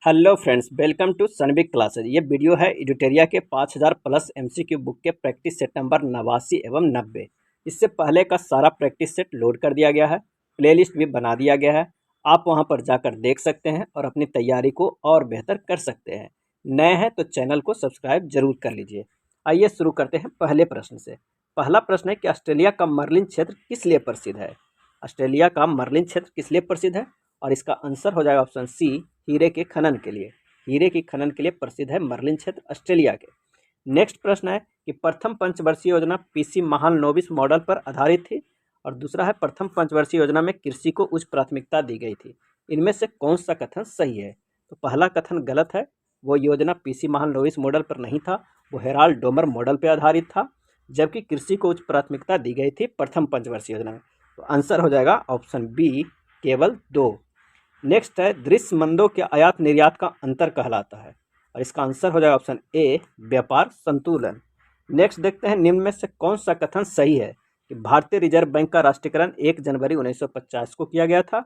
Hello friends, welcome to सनबिग classes. ये video है एडिटेरिया के 5000 प्लस एमसीक्यू बुक के प्रैक्टिस सेट नंबर 89 एवं 90। इससे पहले का सारा प्रैक्टिस सेट लोड कर दिया गया है, प्लेलिस्ट भी बना दिया गया है। आप वहां पर जाकर देख सकते हैं और अपनी तैयारी को और बेहतर कर सकते हैं। नए हैं तो चैनल को सब्सक्राइब जरूर कर लीजिए। आइए शुरू करते हैं पहले प्रश्न से। पहला प्रश्न है कि ऑस्ट्रेलिया का मर्लिन क्षेत्र किस लिए प्रसिद्ध है। ऑस्ट्रेलिया का मर्लिन क्षेत्र किस लिए प्रसिद्ध है, और इसका आंसर हो जाएगा ऑप्शन सी, हीरे के खनन के लिए। हीरे की खनन के लिए प्रसिद्ध है मर्लिन क्षेत्र ऑस्ट्रेलिया के। नेक्स्ट प्रश्न है कि प्रथम पंचवर्षीय योजना पीसी महालनोबिस मॉडल पर आधारित थी, और दूसरा है प्रथम पंचवर्षीय योजना में कृषि को उच्च प्राथमिकता दी गई थी। इनमें से कौन सा कथन सही है। तो पहला कथन गलत है, वो योजना पीसी महालनोबिस मॉडल पर नहीं था, वो हेराल्ड डोमर मॉडल पर आधारित था, जबकि कृषि को उच्च प्राथमिकता दी गई थी प्रथम पंचवर्षीय योजना में। तो आंसर हो जाएगा ऑप्शन बी, केवल 2। नेक्स्ट है दृश्य मंदों के आयात निर्यात का अंतर कहलाता है, और इसका आंसर हो जाएगा ऑप्शन ए, व्यापार संतुलन। नेक्स्ट देखते हैं निम्न में से कौन सा कथन सही है कि भारतीय रिजर्व बैंक का राष्ट्रीयकरण 1 जनवरी 1950 को किया गया था,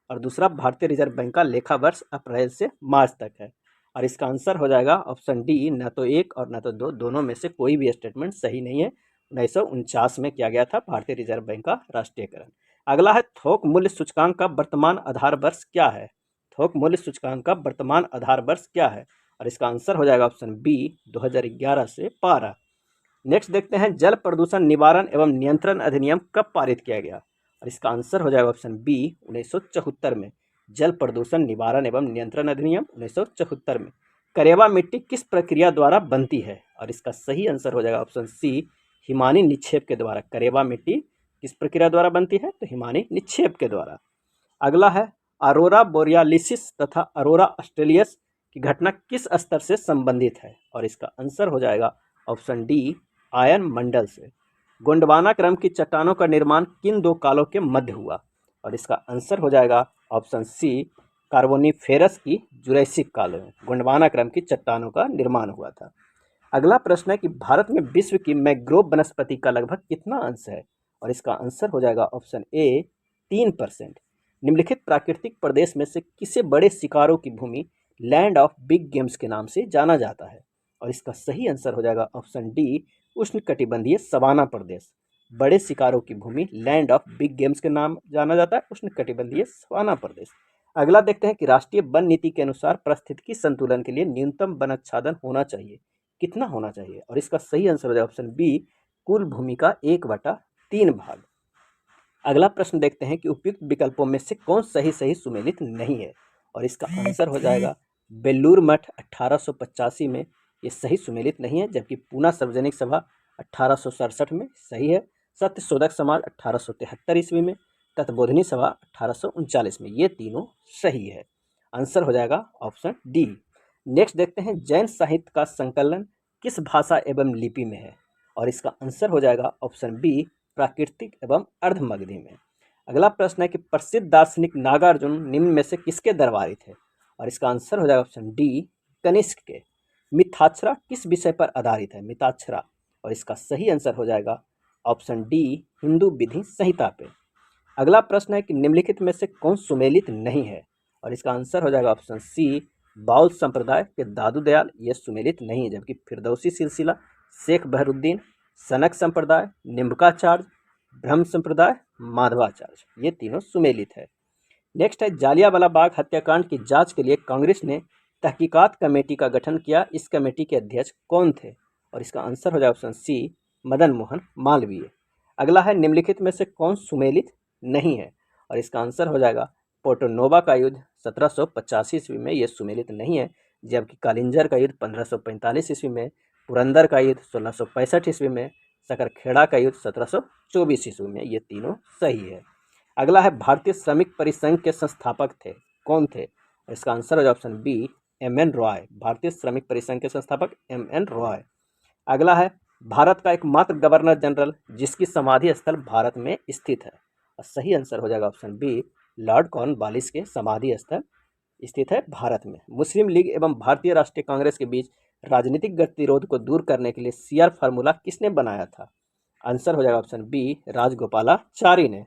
और दूसरा भारतीय रिजर्व बैंक का लेखा वर्ष अप्रैल से मार्च तक है। और इसका आंसर हो जाएगा ऑप्शन डी, न तो 1 और न तो 2, दोनों में से कोई भी स्टेटमेंट सही नहीं है। 1949 में किया गया था भारतीय रिजर्व बैंक का राष्ट्रीयकरण। अगला है थोक मूल्य सूचकांक का वर्तमान आधार वर्ष क्या है। थोक मूल्य सूचकांक का वर्तमान आधार वर्ष क्या है, और इसका आंसर हो जाएगा ऑप्शन बी, 2011 से 12। नेक्स्ट देखते हैं जल प्रदूषण निवारण एवं नियंत्रण अधिनियम कब पारित किया गया, और इसका आंसर हो जाएगा ऑप्शन बी, 1974 में। जल प्रदूषण निवारण एवं नियंत्रण अधिनियम 1974 में। करेवा मिट्टी किस प्रक्रिया द्वारा बनती है, और इसका सही आंसर हो जाएगा ऑप्शन सी, हिमानी निक्षेप के द्वारा। करेवा मिट्टी किस प्रक्रिया द्वारा बनती है, तो हिमानी निक्षेप के द्वारा। अगला है अरोरा बोरियालिसिस तथा अरोरा ऑस्ट्रेलियस की घटना किस स्तर से संबंधित है, और इसका आंसर हो जाएगा ऑप्शन डी, आयन मंडल से। गोंडवाना क्रम की चट्टानों का निर्माण किन दो कालों के मध्य हुआ, और इसका आंसर हो जाएगा ऑप्शन सी, कार्बोनिफेरस की जुरैसिक काल में गोंडवाना क्रम की चट्टानों का निर्माण हुआ था। अगला प्रश्न है कि भारत में विश्व की मैंग्रोव वनस्पति का लगभग कितना अंश है, और इसका आंसर हो जाएगा ऑप्शन ए, 3%। निम्नलिखित प्राकृतिक प्रदेश में से किसे बड़े शिकारों की भूमि लैंड ऑफ बिग गेम्स के नाम से जाना जाता है, और इसका सही आंसर हो जाएगा ऑप्शन डी, उष्णकटिबंधीय सवाना प्रदेश। बड़े शिकारों की भूमि लैंड ऑफ बिग गेम्स के नाम जाना जाता है उष्णकटिबंधीय सवाना प्रदेश। अगला देखते हैं कि राष्ट्रीय वन नीति के अनुसार पारिस्थितिकी संतुलन के लिए न्यूनतम वनाच्छादन होना चाहिए, कितना होना चाहिए, और इसका सही आंसर हो जाएगा ऑप्शन बी, कुल भूमि का 1/3 भाग। अगला प्रश्न देखते हैं कि उपयुक्त विकल्पों में से कौन सही सुमेलित नहीं है, और इसका आंसर हो जाएगा बेलूर मठ 1885 में ये सही सुमेलित नहीं है, जबकि पूना सार्वजनिक सभा 1867 में सही है। सत्यशोधक समाज 1873 ईस्वी में, तत्बोधिनी सभा 1839 में, ये तीनों सही है। आंसर हो जाएगा ऑप्शन डी। नेक्स्ट देखते हैं जैन साहित्य का संकलन किस भाषा एवं लिपि में है, और इसका आंसर हो जाएगा ऑप्शन बी, प्राकृतिक एवं अर्धमगधी में। अगला प्रश्न है कि प्रसिद्ध दार्शनिक नागार्जुन निम्न में से किसके दरबारी थे, और इसका आंसर हो जाएगा ऑप्शन डी, कनिष्क के। मिथाक्षरा किस विषय पर आधारित है, मिथाक्षरा, और इसका सही आंसर हो जाएगा ऑप्शन डी, हिंदू विधि संहिता पे। अगला प्रश्न है कि निम्नलिखित में से कौन सुमेलित नहीं है, और इसका आंसर हो जाएगा ऑप्शन सी, बाउल संप्रदाय के दादू दयाल, ये सुमेलित नहीं है, जबकि फिरदौसी सिलसिला, शेख बहरुद्दीन, सनक संप्रदाय, निम्बकाचार्य, ब्रह्म संप्रदाय, माधवाचार्य, ये तीनों सुमेलित है। नेक्स्ट है जालियांवाला बाग हत्याकांड की जांच के लिए कांग्रेस ने तहकीकात कमेटी का गठन किया, इस कमेटी के अध्यक्ष कौन थे, और इसका आंसर हो जाएगा ऑप्शन सी, मदन मोहन मालवीय। अगला है निम्नलिखित में से कौन सुमेलित नहीं है, और इसका आंसर हो जाएगा पोर्टोनोवा का युद्ध 1785 ईस्वी में, ये सुमेलित नहीं है, जबकि कालिंजर का युद्ध 1545 ईस्वी में, पुरंदर का युद्ध 1665 ईस्वी में, सकरखेड़ा का युद्ध 1724 ईस्वी में, ये तीनों सही है। अगला है भारतीय श्रमिक परिसंघ के संस्थापक थे, कौन थे, इसका आंसर हो ऑप्शन बी, एम.एन. रॉय। भारतीय श्रमिक परिसंघ के संस्थापक एम.एन. रॉय। अगला है भारत का एकमात्र गवर्नर जनरल जिसकी समाधि स्थल भारत में स्थित है, और सही आंसर हो जाएगा ऑप्शन बी, लॉर्ड कॉर्नवालिस के समाधि स्थल स्थित है भारत में। मुस्लिम लीग एवं भारतीय राष्ट्रीय कांग्रेस के बीच राजनीतिक गतिरोध को दूर करने के लिए सीआर फार्मूला किसने बनाया था, आंसर हो जाएगा ऑप्शन बी, राजगोपालाचारी ने।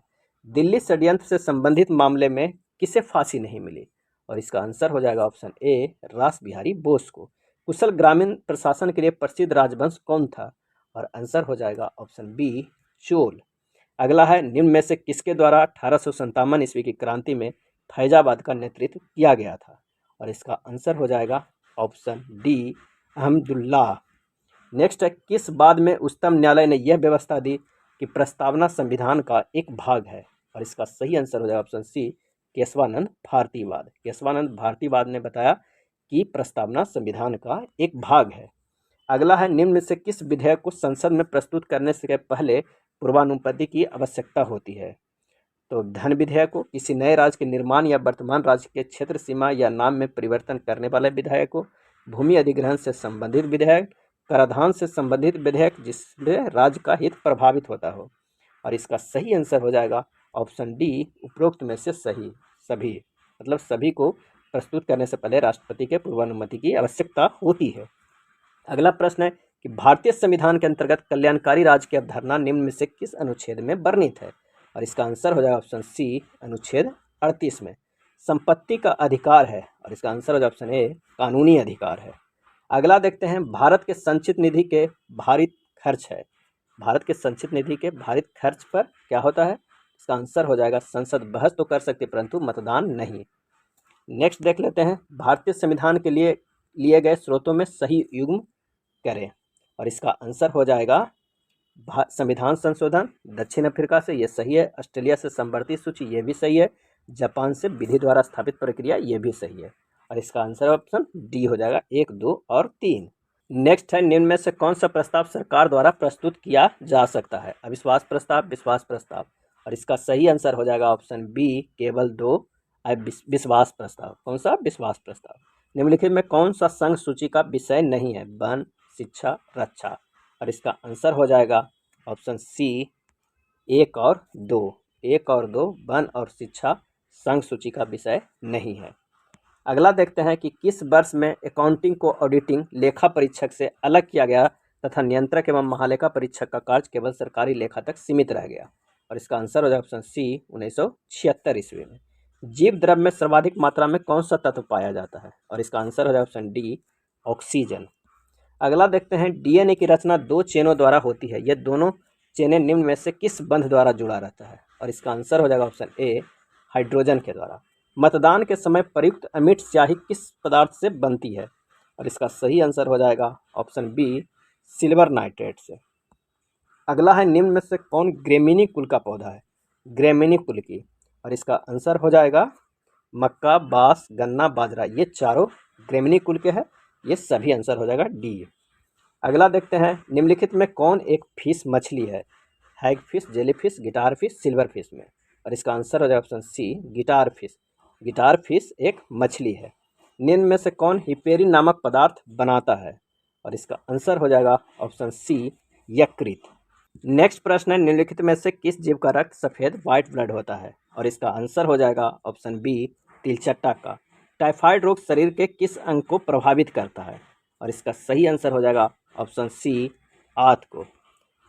दिल्ली षड्यंत्र से संबंधित मामले में किसे फांसी नहीं मिली, और इसका आंसर हो जाएगा ऑप्शन ए रास बिहारी बोस को। कुशल ग्रामीण प्रशासन के लिए प्रसिद्ध राजवंश कौन था? और आंसर हो जाएगा ऑप्शन बी चोल। अगला है, निम्न में से किसके द्वारा 1857 ईस्वी की क्रांति में फैजाबाद का नेतृत्व किया गया था? और इसका आंसर हो जाएगा ऑप्शन डी अहमदुल्लाह। नेक्स्ट है, किस बाद में उच्चतम न्यायालय ने यह व्यवस्था दी कि प्रस्तावना संविधान का एक भाग है? और इसका सही आंसर हो जाएगा ऑप्शन सी केशवानंद भारतीवाद। केशवानंद भारतीवाद ने बताया कि प्रस्तावना संविधान का एक भाग है। अगला है, निम्न में से किस विधेयक को संसद में प्रस्तुत करने से पहले पूर्वानुमति की आवश्यकता होती है? तो धन विधेयक को, किसी नए राज्य के निर्माण या वर्तमान राज्य के क्षेत्र सीमा या नाम में परिवर्तन करने वाले विधेयक को, भूमि अधिग्रहण से संबंधित विधेयक, कराधान से संबंधित विधेयक जिसमें राज्य का हित प्रभावित होता हो। और इसका सही आंसर हो जाएगा ऑप्शन डी उपरोक्त में से सही सभी, मतलब सभी को प्रस्तुत करने से पहले राष्ट्रपति के पूर्वानुमति की आवश्यकता होती है। अगला प्रश्न है कि भारतीय संविधान के अंतर्गत कल्याणकारी राज्य की अवधारणा निम्न में से किस अनुच्छेद में वर्णित है? और इसका आंसर हो जाएगा ऑप्शन सी अनुच्छेद 38 में। संपत्ति का अधिकार है, और इसका आंसर हो जाएगा ऑप्शन ए कानूनी अधिकार है। अगला देखते हैं, भारत के संचित निधि के भारित खर्च है। भारत के संचित निधि के भारित खर्च पर क्या होता है? इसका आंसर हो जाएगा संसद बहस तो कर सकती है परंतु मतदान नहीं। नेक्स्ट देख लेते हैं, भारतीय संविधान के लिए लिए गए स्रोतों में सही युग्म करें। और इसका आंसर हो जाएगा संविधान संशोधन दक्षिण अफ्रीका से, ये सही है। ऑस्ट्रेलिया से संवर्ती सूची, ये भी सही है। जापान से विधि द्वारा स्थापित प्रक्रिया, ये भी सही है। और इसका आंसर ऑप्शन डी हो जाएगा 1, 2 और 3। नेक्स्ट है, निम्न में से कौन सा प्रस्ताव सरकार द्वारा प्रस्तुत किया जा सकता है? अविश्वास प्रस्ताव, विश्वास प्रस्ताव। और इसका सही आंसर हो जाएगा ऑप्शन बी केवल 2 विश्वास प्रस्ताव। कौन सा? विश्वास प्रस्ताव। निम्नलिखित में कौन सा संघ सूची का विषय नहीं है? वन, शिक्षा, रक्षा। और इसका आंसर हो जाएगा ऑप्शन सी 1 और 2। 1 और 2 वन और शिक्षा संघ सूची का विषय नहीं है। अगला देखते हैं कि किस वर्ष में अकाउंटिंग को ऑडिटिंग लेखा परीक्षक से अलग किया गया तथा नियंत्रक एवं महालेखा परीक्षक का कार्य केवल सरकारी लेखा तक सीमित रह गया? और इसका आंसर हो जाएगा ऑप्शन सी 1976 ईस्वी में। जीव द्रव्य में सर्वाधिक मात्रा में कौन सा तत्व पाया जाता है? और इसका आंसर हो जाएगा ऑप्शन डी ऑक्सीजन। अगला देखते हैं, डीएनए की रचना 2 चेनों द्वारा होती है, ये दोनों चेनें निम्न में से किस बंध द्वारा जुड़ा रहता है? और इसका आंसर हो जाएगा ऑप्शन ए हाइड्रोजन के द्वारा। मतदान के समय प्रयुक्त अमिट स्याही किस पदार्थ से बनती है? और इसका सही आंसर हो जाएगा ऑप्शन बी सिल्वर नाइट्रेट से। अगला है, निम्न में से कौन ग्रेमिनी कुल का पौधा है? ग्रेमिनी कुल की। और इसका आंसर हो जाएगा मक्का, बांस, गन्ना, बाजरा, ये चारों ग्रेमिनी कुल के हैं। ये सभी आंसर हो जाएगा डी। अगला देखते हैं, निम्नलिखित में कौन एक फिश मछली है? Hagfish, jellyfish, guitarfish, silverfish में। और इसका आंसर हो जाएगा option C guitarfish. Guitarfish एक मछली है। निम्न में से कौन हिपेरिन नामक पदार्थ बनाता है? और इसका आंसर हो जाएगा ऑप्शन सी यकृत। नेक्स्ट प्रश्न है, निम्नलिखित में से किस जीव का रक्त सफ़ेद व्हाइट ब्लड होता है? और इसका आंसर हो जाएगा ऑप्शन बी तिलचट्टा का। टाइफाइड रोग शरीर के किस अंग को प्रभावित करता है? और इसका सही आंसर हो जाएगा ऑप्शन सी आंत को।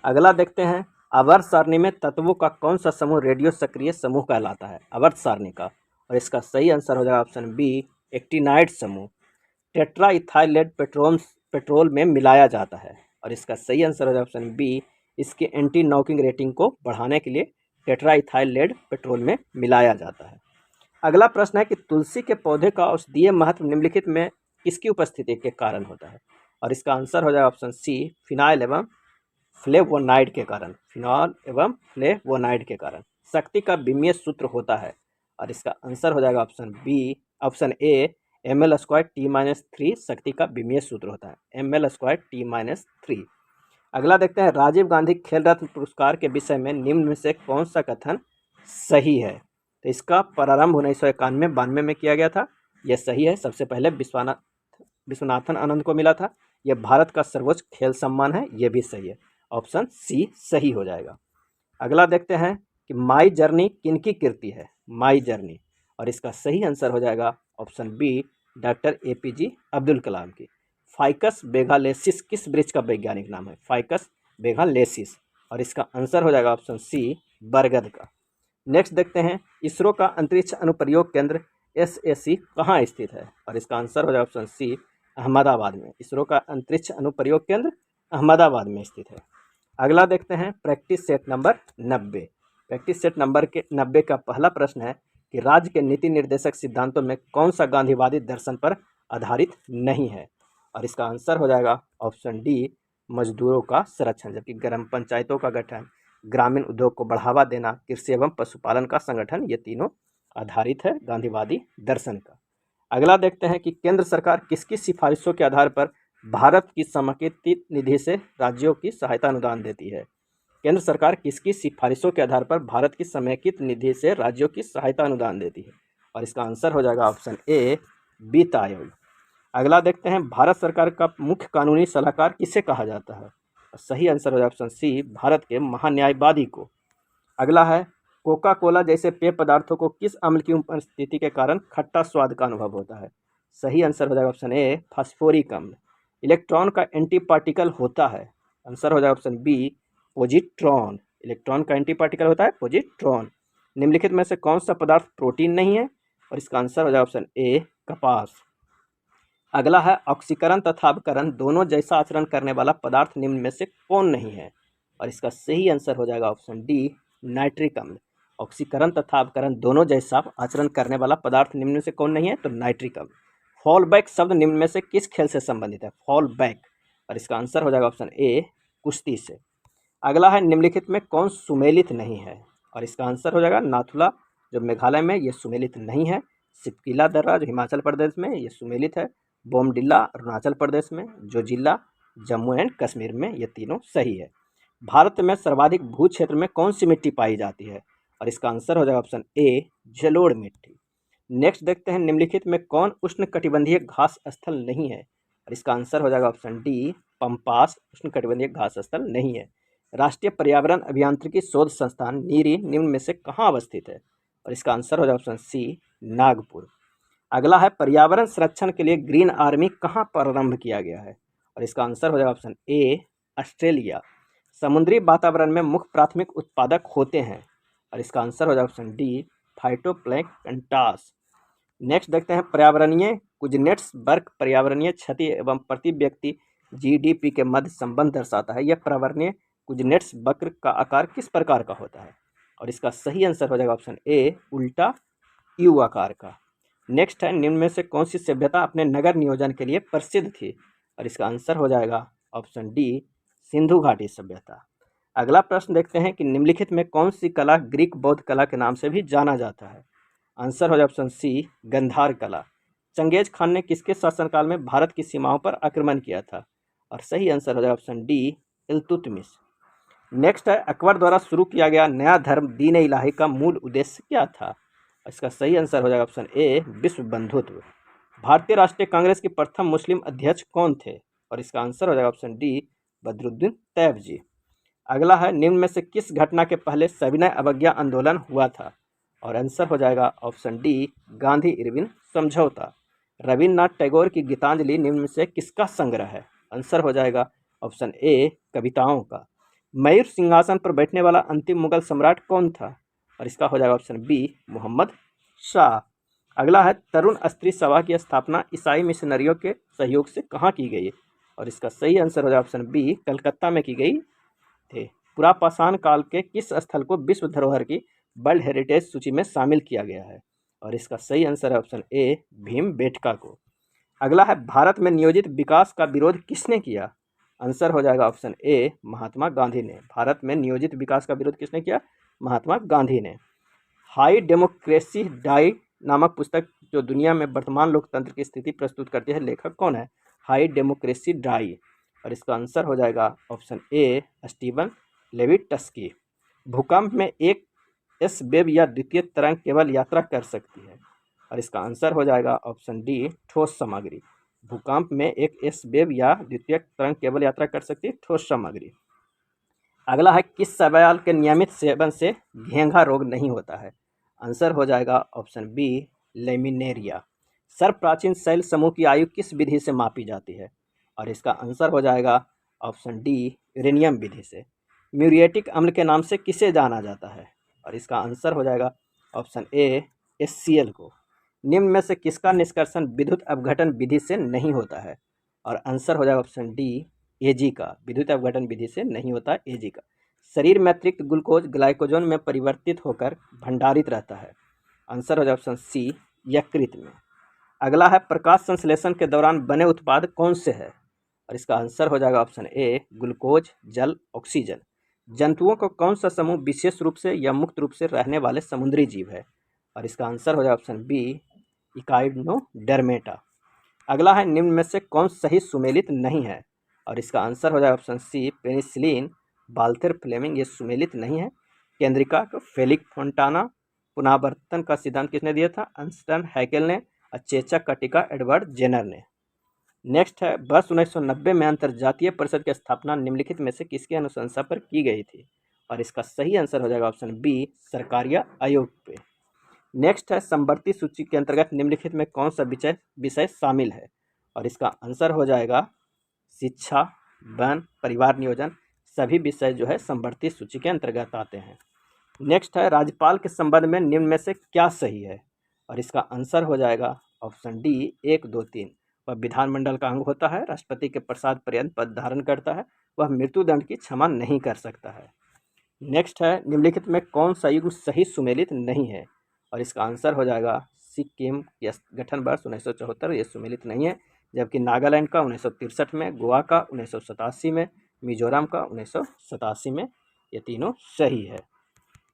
अगला देखते हैं, आवर्त सारणी में तत्वों का कौन सा समूह रेडियो सक्रिय समूह कहलाता है? आवर्त सारणी का। और इसका सही आंसर हो जाएगा ऑप्शन बी एक्टिनाइड समूह। टेट्रा इथाइलेट पेट्रोल में मिलाया जाता है। और इसका सही आंसर हो जाएगा ऑप्शन बी इसके एंटी नॉकिंग रेटिंग को बढ़ाने के लिए टेट्रा इथाइलेट पेट्रोल में मिलाया जाता है। अगला प्रश्न है कि तुलसी के पौधे का औषधीय महत्व निम्नलिखित में किसकी उपस्थिति के कारण होता है? और इसका आंसर हो जाएगा ऑप्शन सी फिनाइल एवं फ्लेवोनाइड के कारण। फिनाइल एवं फ्लेवोनाइड के कारण। शक्ति का विमीय सूत्र होता है। और इसका आंसर हो जाएगा ऑप्शन ए ml²T-3 शक्ति का विमीय सूत्र होता है ml²T-3। अगला देखते हैं, राजीव गांधी खेल रत्न पुरस्कार के विषय में निम्न में से कौन सा कथन सही है? तो इसका प्रारंभ 1991-92 में किया गया था, यह सही है। सबसे पहले विश्वनाथन आनंद को मिला था। यह भारत का सर्वोच्च खेल सम्मान है, यह भी सही है। ऑप्शन सी सही हो जाएगा। अगला देखते हैं कि माई जर्नी किनकी कृति है? My journey. और इसका सही आंसर हो जाएगा option B doctor APJ Abdul Kalam की। फाइकस बेगालेसिस किस वृक्ष का वैज्ञानिक नाम है? Ficus benghalensis. और इसका आंसर हो जाएगा ऑप्शन सी बरगद का। नेक्स्ट देखते हैं, इसरो का अंतरिक्ष अनुप्रयोग केंद्र ISSC कहाँ स्थित है? और इसका आंसर हो जाएगा ऑप्शन सी, अहमदाबाद में। इसरो का अंतरिक्ष अनुप्रयोग केंद्र अहमदाबाद में स्थित है। अगला देखते हैं practice set number 90। Practice set number के 90 का पहला प्रश्न है कि राज्य के नीति निर्देशक सिद्धांतों में कौन सा गांधीवादी दर्शन पर आधारित नहीं है? और इसका आंसर हो जाएगा ऑप्शन डी, मजदूरों का संरक्षण, जबकि ग्राम पंचायतों का गठन, ग्रामीण उद्योग को बढ़ावा देना, कृषि एवं पशुपालन का संगठन, ये तीनों आधारित है गांधीवादी दर्शन का। अगला देखते हैं कि केंद्र सरकार किसकी सिफारिशों के आधार पर भारत की समेकित निधि से राज्यों की सहायता अनुदान देती है? केंद्र सरकार किसकी सिफारिशों के आधार पर भारत की समेकित निधि से राज्यों की सहायता अनुदान देती है? और इसका आंसर हो जाएगा ऑप्शन ए, वित्त आयोग। अगला देखते हैं भारत सरकार का मुख्य कानूनी सलाहकार किसे कहा जाता है? सही आंसर हो जाएगा ऑप्शन सी, भारत के महान्यायवादी को। अगला है कोका कोला जैसे पेय पदार्थों को किस अम्ल की उपस्थिति के कारण खट्टा स्वाद का अनुभव होता है? सही आंसर हो जाएगा ऑप्शन ए, फास्फोरिक अम्ल। इलेक्ट्रॉन का एंटी पार्टिकल होता है? आंसर हो जाएगा ऑप्शन बी, पॉजिट्रॉन। इलेक्ट्रॉन का एंटी पार्टिकल होता है पॉजिट्रॉन। निम्नलिखित में से कौन सा पदार्थ प्रोटीन नहीं है? और इसका आंसर हो जाएगा ऑप्शन ए, कपास। अगला है ऑक्सीकरण तथा अपकरण दोनों जैसा आचरण करने वाला पदार्थ निम्न में से कौन नहीं है? और इसका सही आंसर हो जाएगा ऑप्शन डी, नाइट्रिक अम्ल। ऑक्सीकरण तथा अपकरण दोनों जैसा आचरण करने वाला पदार्थ निम्न में से कौन नहीं है? तो नाइट्रिक अम्ल। फॉल बैक शब्द निम्न में से किस खेल से संबंधित है? Fall back. और इसका आंसर हो जाएगा ऑप्शन ए, कुश्ती से। अगला है निम्नलिखित में कौन सुमेलित नहीं है? और इसका आंसर हो जाएगा नाथुला, जो मेघालय में, ये सुमेलित नहीं है। सिपकिला दर्रा जो हिमाचल प्रदेश में, ये सुमेलित है। बोमडिल्ला अरुणाचल प्रदेश में, जो जिला जम्मू एंड कश्मीर में, ये तीनों सही है। भारत में सर्वाधिक भू क्षेत्र में कौन सी मिट्टी पाई जाती है? और इसका आंसर हो जाएगा ऑप्शन ए, जलोढ़ मिट्टी। नेक्स्ट देखते हैं निम्नलिखित में कौन उष्णकटिबंधीय घास स्थल नहीं है? और इसका आंसर हो जाएगा ऑप्शन डी, पम्पास उष्णकटिबंधीय घास स्थल नहीं है। राष्ट्रीय पर्यावरण अभियांत्रिकी शोध संस्थान नीरी निम्न में से कहाँ अवस्थित है? और इसका आंसर हो जाएगा ऑप्शन सी, नागपुर। अगला है पर्यावरण संरक्षण के लिए ग्रीन आर्मी कहाँ प्रारंभ किया गया है? और इसका आंसर हो जाएगा ऑप्शन ए, ऑस्ट्रेलिया। समुद्री वातावरण में मुख्य प्राथमिक उत्पादक होते हैं? और इसका आंसर हो जाएगा ऑप्शन डी, फाइटोप्लैंक्टन्स। नेक्स्ट देखते हैं पर्यावरणीय कुजनेट्सबर्ग पर्यावरणीय क्षति एवं प्रति व्यक्ति जीडीपी के मध्य संबंध दर्शाता है। यह पर्यावरणीय कुजनेट्सबर्ग का आकार किस प्रकार का होता है? और इसका सही आंसर हो जाएगा ऑप्शन ए, उल्टा यू आकार का। नेक्स्ट है निम्न में से कौन सी सभ्यता अपने नगर नियोजन के लिए प्रसिद्ध थी? और इसका आंसर हो जाएगा ऑप्शन डी, सिंधु घाटी सभ्यता। अगला प्रश्न देखते हैं कि निम्नलिखित में कौन सी कला ग्रीक बौद्ध कला के नाम से भी जाना जाता है? आंसर हो जाए ऑप्शन सी, गंधार कला। चंगेज खान ने किसके शासनकाल में भारत की सीमाओं पर आक्रमण किया था? और सही आंसर हो जाए ऑप्शन डी, इल्तुतमिश। नेक्स्ट है अकबर द्वारा शुरू किया गया नया धर्म दीन इलाही का मूल उद्देश्य क्या था? इसका सही आंसर हो जाएगा ऑप्शन ए, विश्व बंधुत्व। भारतीय राष्ट्रीय कांग्रेस के प्रथम मुस्लिम अध्यक्ष कौन थे? और इसका आंसर हो जाएगा ऑप्शन डी, बदरुद्दीन तैयब जी। अगला है निम्न में से किस घटना के पहले सविनय अवज्ञा आंदोलन हुआ था? और आंसर हो जाएगा ऑप्शन डी, गांधी इरविन समझौता। रविन्द्रनाथ टैगोर की गीतांजलि निम्न में से किसका संग्रह है? आंसर हो जाएगा ऑप्शन ए, कविताओं का। मयूर सिंहासन पर बैठने वाला अंतिम मुगल सम्राट कौन था? और इसका हो जाएगा ऑप्शन बी, मोहम्मद शाह। अगला है तरुण स्त्री सभा की स्थापना ईसाई मिशनरियों के सहयोग से कहाँ की गई? और इसका सही आंसर हो जाएगा ऑप्शन बी, कलकत्ता में की गई थे। पुरापाषाण काल के किस स्थल को विश्व धरोहर की वर्ल्ड हेरिटेज सूची में शामिल किया गया है? और इसका सही आंसर है ऑप्शन ए, भीमबेटका को। अगला है भारत में नियोजित विकास का विरोध किसने किया? आंसर हो जाएगा ऑप्शन ए, महात्मा गांधी ने। भारत में नियोजित विकास का विरोध किसने किया? महात्मा गांधी ने। हाई डेमोक्रेसी डाई नामक पुस्तक जो दुनिया में वर्तमान लोकतंत्र की स्थिति प्रस्तुत करती है, लेखक कौन है? How democracy die. और इसका आंसर हो जाएगा ऑप्शन ए, स्टीवन लेविटस्की। भूकंप में एक एस वेव या द्वितीय तरंग केवल यात्रा कर सकती है? और इसका आंसर हो जाएगा ऑप्शन डी, ठोस सामग्री। भूकंप में एक एस वेव या द्वितीय तरंग केवल यात्रा कर सकती है, ठोस सामग्री। अगला है किस शैवाल के नियमित सेवन से घेंघा रोग नहीं होता है? आंसर हो जाएगा ऑप्शन बी, लेमिनेरिया। सर्व प्राचीन शैल समूह की आयु किस विधि से मापी जाती है? और इसका आंसर हो जाएगा ऑप्शन डी, यूरेनियम विधि से। म्यूरिएटिक अम्ल के नाम से किसे जाना जाता है? और इसका आंसर हो जाएगा ऑप्शन ए, HCl को। निम्न में से किसका निष्कर्षण विद्युत अपघटन विधि से नहीं होता है? और आंसर हो जाएगा ऑप्शन डी एजी का, विद्युत अपघटन विधि से नहीं होता एजी का। शरीर में अतिरिक्त ग्लूकोज ग्लाइकोजन में परिवर्तित होकर भंडारित रहता है। आंसर हो जाएगा ऑप्शन सी यकृत में। अगला है प्रकाश संश्लेषण के दौरान बने उत्पाद कौन से है? और इसका आंसर हो जाएगा ऑप्शन ए ग्लूकोज जल ऑक्सीजन। जंतुओं का कौन सा समूह विशेष रूप से या मुक्त रूप से रहने वाले समुद्री जीव है? और इसका आंसर हो जाएगा ऑप्शन बी इकाइडोडर्मेटा। अगला है निम्न में से कौन सही सुमेलित नहीं है? और इसका आंसर हो जाएगा ऑप्शन सी पेनिसिलिन बाल्थर फ्लेमिंग, ये सुमेलित नहीं है। केंद्रिका का फेलिक फोंटाना। पुनरावर्तन का सिद्धांत किसने दिया था? अंस्टन हैकेल ने। और चेचक का टीका एडवर्ड जेनर ने। नेक्स्ट है वर्ष 1990 में अंतर्जातीय परिषद की स्थापना निम्नलिखित में से किसकी अनुशंसा पर की गई थी? और इसका सही आंसर हो जाएगा ऑप्शन बी सरकारिया आयोग पे। नेक्स्ट है समवर्ती सूची के अंतर्गत निम्नलिखित में कौन सा विषय शामिल है? और इसका आंसर हो जाएगा शिक्षा, वन, परिवार नियोजन, सभी विषय जो है समवर्ती सूची के अंतर्गत आते हैं। नेक्स्ट है राज्यपाल के संबंध में निम्न में से क्या सही है? और इसका आंसर हो जाएगा ऑप्शन डी 1, 2, 3। वह विधानमंडल का अंग होता है, राष्ट्रपति के प्रसाद पर्यंत पद धारण करता है, वह मृत्युदंड की क्षमा नहीं कर सकता है। नेक्स्ट है निम्नलिखित में कौन सा युग्म सही सुमेलित नहीं है? और इसका आंसर हो जाएगा सिक्किम गठन वर्ष 1974, ये सुमेलित नहीं है। जबकि नागालैंड का 1963 में, गोवा का 1987 में, मिजोरम का 1987 में, ये तीनों सही है।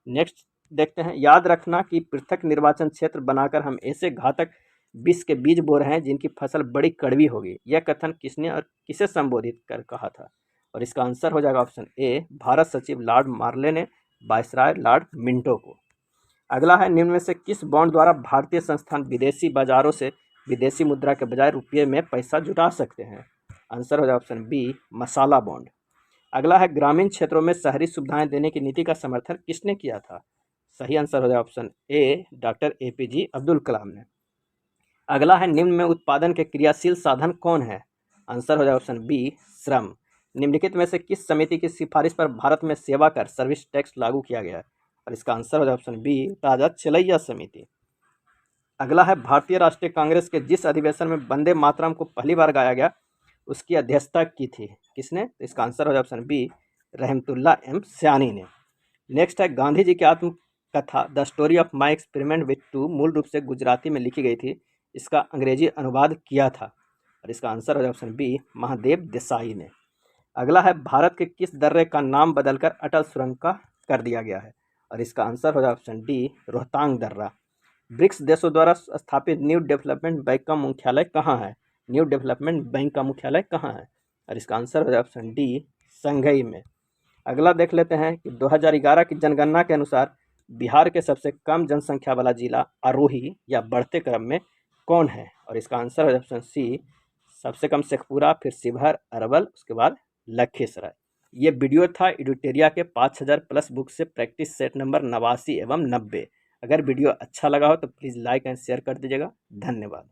नेक्स्ट देखते हैं, याद रखना कि पृथक निर्वाचन क्षेत्र बनाकर हम ऐसे घातक विष के बीज बो रहे हैं जिनकी फसल बड़ी कड़वी होगी। यह कथन किसने और किसे संबोधित कर कहा था? और इसका आंसर हो जाएगा ऑप्शन ए भारत सचिव लॉर्ड मार्ले ने वायसराय लॉर्ड मिंटो को। अगला है निम्न में से किस बॉन्ड द्वारा भारतीय संस्थान विदेशी बाजारों से विदेशी मुद्रा के बजाय रुपये में पैसा जुटा सकते हैं? आंसर हो जाएगा ऑप्शन बी मसाला बॉन्ड। अगला है ग्रामीण क्षेत्रों में शहरी सुविधाएं देने की नीति का समर्थन किसने किया था? सही आंसर हो जाएगा option A doctor APJ Abdul Kalam ने। अगला है निम्न में उत्पादन के क्रियाशील साधन कौन है? आंसर हो जाएगा ऑप्शन बी श्रम। निम्नलिखित में से किस समिति की सिफारिश पर भारत में सेवा कर सर्विस टैक्स लागू किया गया है? और इसका आंसर हो जाएगा ऑप्शन बी ताजा चलैया समिति। अगला है भारतीय राष्ट्रीय कांग्रेस के जिस अधिवेशन में वंदे मातरम को पहली बार गाया गया उसकी अध्यक्षता की थी किसने? तो इसका आंसर हो जाएगा ऑप्शन बी रहमतुल्ला M सयानी ने। नेक्स्ट है गांधी जी की आत्मकथा the story of my experiment with to मूल रूप से गुजराती में लिखी गई थी, इसका अंग्रेजी अनुवाद किया था? और इसका आंसर हो जाएगा ऑप्शन बी महादेव देसाई ने। अगला है भारत के किस दर्रे का नाम बदलकर अटल सुरंग का कर दिया गया है? और इसका आंसर हो जाएगा ऑप्शन डी रोहतांग दर्रा। ब्रिक्स देशों द्वारा स्थापित न्यू डेवलपमेंट बैंक का मुख्यालय कहाँ है? न्यू डेवलपमेंट बैंक का मुख्यालय कहाँ है? और इसका आंसर हो जाएगा ऑप्शन डी संघई में। अगला देख लेते हैं कि 2011 की जनगणना के अनुसार बिहार के सबसे कम जनसंख्या वाला जिला आरोही या बढ़ते क्रम में कौन है? और इसका आंसर हो जाएगा ऑप्शन सी सबसे कम शेखपुरा, फिर शिवहर, अरवल, उसके बाद लखीसराय। ये वीडियो था एडुटेरिया के 5000 प्लस बुक से प्रैक्टिस सेट नंबर 89 एवं 90। अगर वीडियो अच्छा लगा हो तो प्लीज़ लाइक एंड शेयर कर दीजिएगा। धन्यवाद।